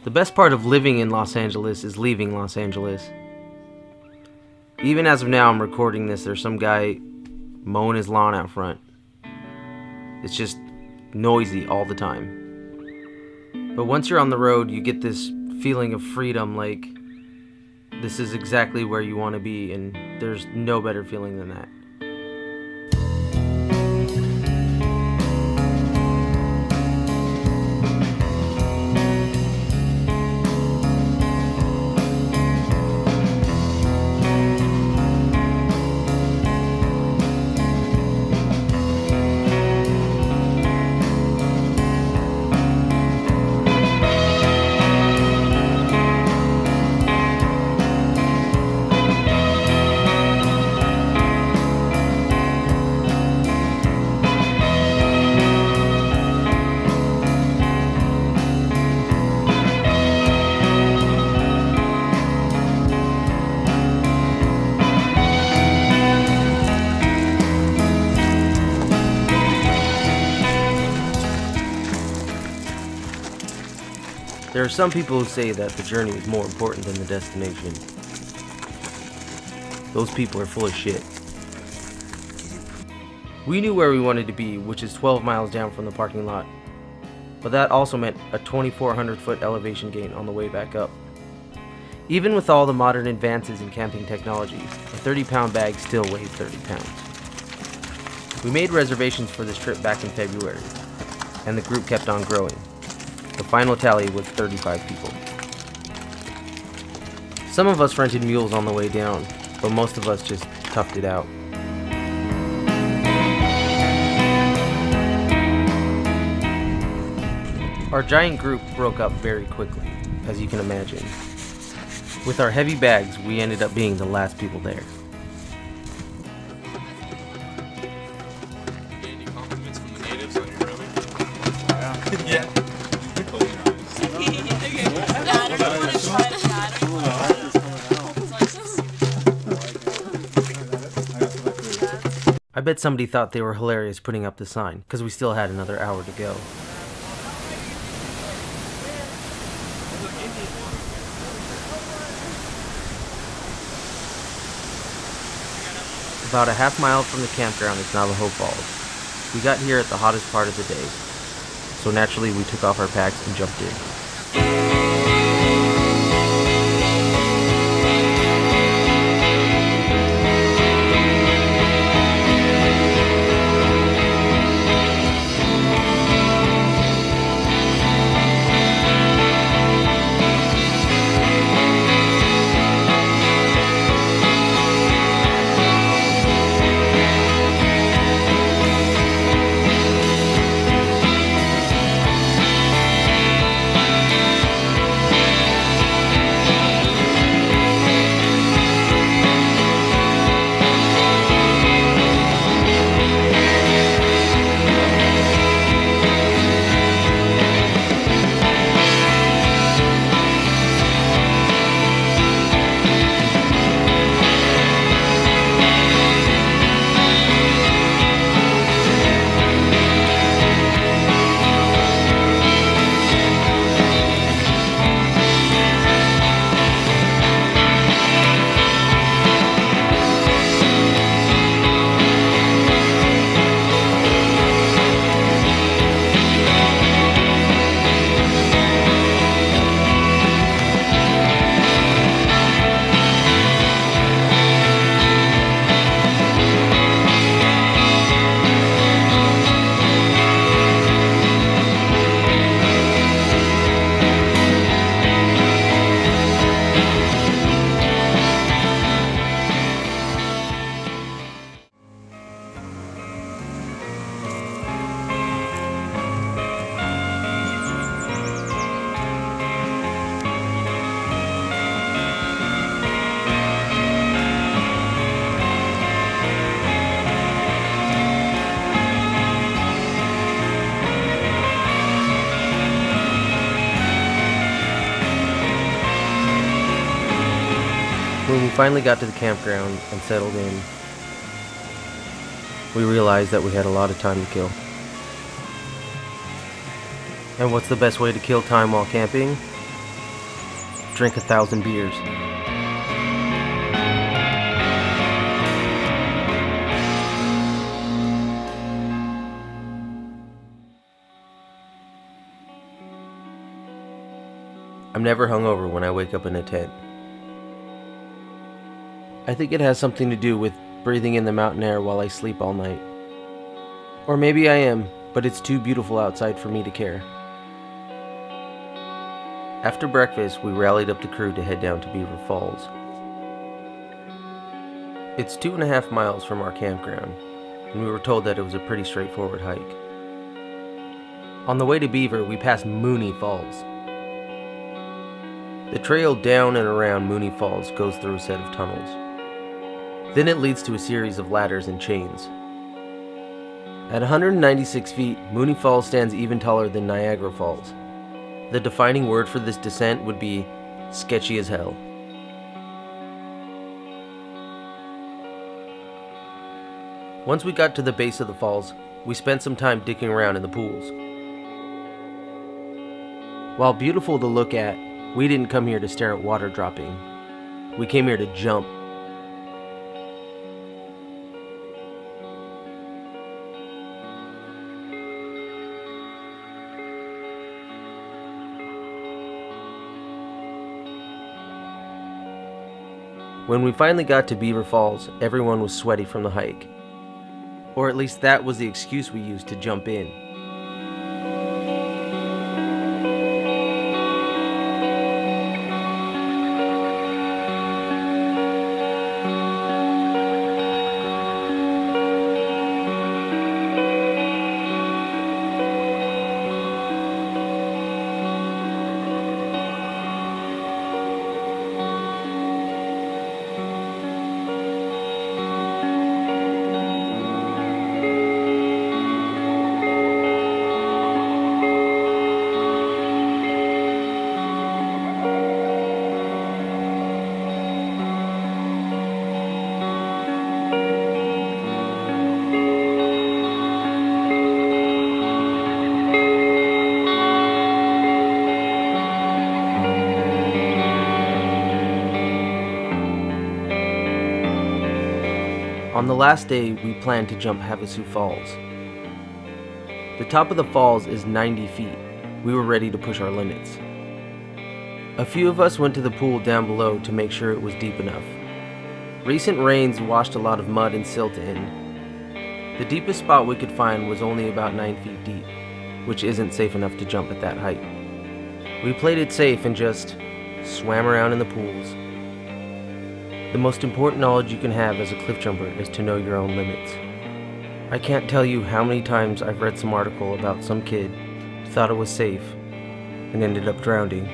The best part of living in Los Angeles is leaving Los Angeles. Even as of now, I'm recording this, there's some guy mowing his lawn out front. It's just noisy all the time. But once you're on the road, you get this feeling of freedom, like this is exactly where you want to be, and there's no better feeling than that. There are some people who say that the journey is more important than the destination. Those people are full of shit. We knew where we wanted to be, which is 12 miles down from the parking lot. But that also meant a 2,400-foot elevation gain on the way back up. Even with all the modern advances in camping technology, a 30-pound bag still weighed 30 pounds. We made reservations for this trip back in February, and the group kept on growing. The final tally was 35 people. Some of us rented mules on the way down, but most of us just toughed it out. Our giant group broke up very quickly, as you can imagine. With our heavy bags, we ended up being the last people there. Any compliments from the natives on your drumming? Yeah. I bet somebody thought they were hilarious putting up the sign, because we still had another hour to go. About a half mile from the campground is Navajo Falls. We got here at the hottest part of the day, so naturally we took off our packs and jumped in. When we finally got to the campground and settled in, we realized that we had a lot of time to kill. And what's the best way to kill time while camping? drank 1,000 beers. I'm never hungover when I wake up in a tent. I think it has something to do with breathing in the mountain air while I sleep all night. Or maybe I am, but it's too beautiful outside for me to care. After breakfast, we rallied up the crew to head down to Beaver Falls. It's 2.5 miles from our campground, and we were told that it was a pretty straightforward hike. On the way to Beaver, we passed Mooney Falls. The trail down and around Mooney Falls goes through a set of tunnels. Then it leads to a series of ladders and chains. At 196 feet, Mooney Falls stands even taller than Niagara Falls. The defining word for this descent would be sketchy as hell. Once we got to the base of the falls, we spent some time digging around in the pools. While beautiful to look at, we didn't come here to stare at water dropping. We came here to jump. When we finally got to Beaver Falls, everyone was sweaty from the hike. Or at least that was the excuse we used to jump in. On the last day, we planned to jump Havasupai Falls. The top of the falls is 90 feet. We were ready to push our limits. A few of us went to the pool down below to make sure it was deep enough. Recent rains washed a lot of mud and silt in. The deepest spot we could find was only about 9 feet deep, which isn't safe enough to jump at that height. We played it safe and just swam around in the pools. The most important knowledge you can have as a cliff jumper is to know your own limits. I can't tell you how many times I've read some article about some kid who thought it was safe and ended up drowning.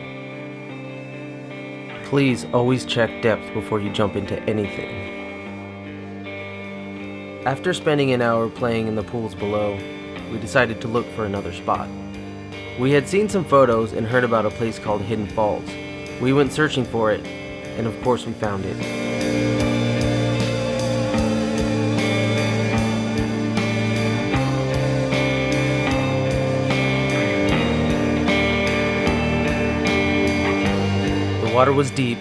Please always check depth before you jump into anything. After spending an hour playing in the pools below, we decided to look for another spot. We had seen some photos and heard about a place called Hidden Falls. We went searching for it, and of course we found it. The water was deep,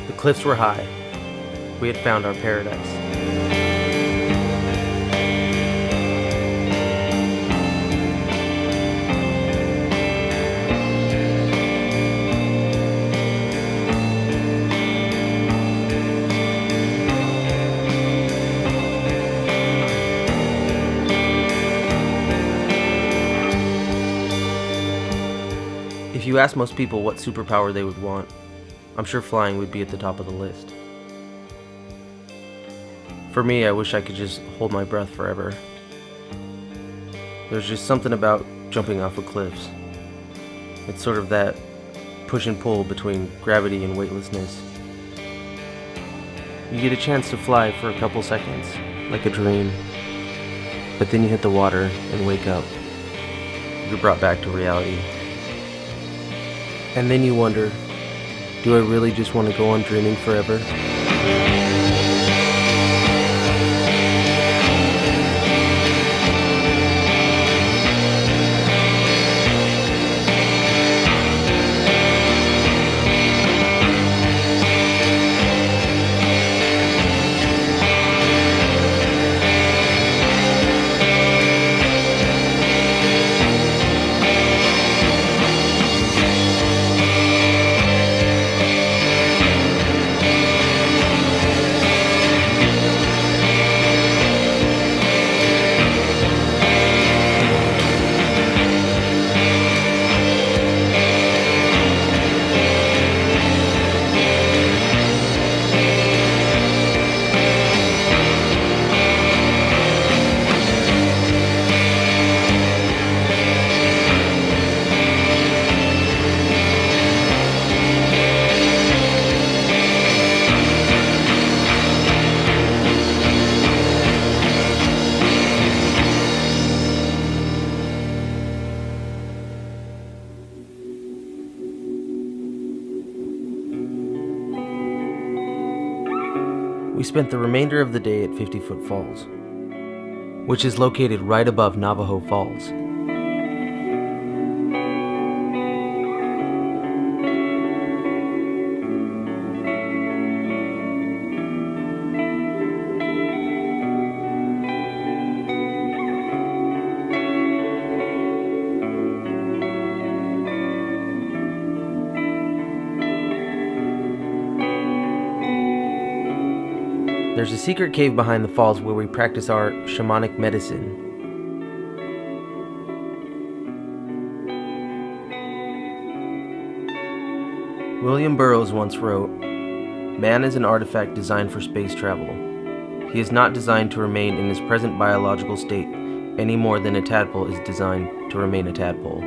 the cliffs were high. We had found our paradise. If you ask most people what superpower they would want, I'm sure flying would be at the top of the list. For me, I wish I could just hold my breath forever. There's just something about jumping off of cliffs. It's sort of that push and pull between gravity and weightlessness. You get a chance to fly for a couple seconds, like a dream, but then you hit the water and wake up. You're brought back to reality. And then you wonder, do I really just want to go on dreaming forever? We spent the remainder of the day at 50-Foot Falls, which is located right above Navajo Falls. There's a secret cave behind the falls where we practice our shamanic medicine. William Burroughs once wrote, "Man is an artifact designed for space travel. He is not designed to remain in his present biological state any more than a tadpole is designed to remain a tadpole."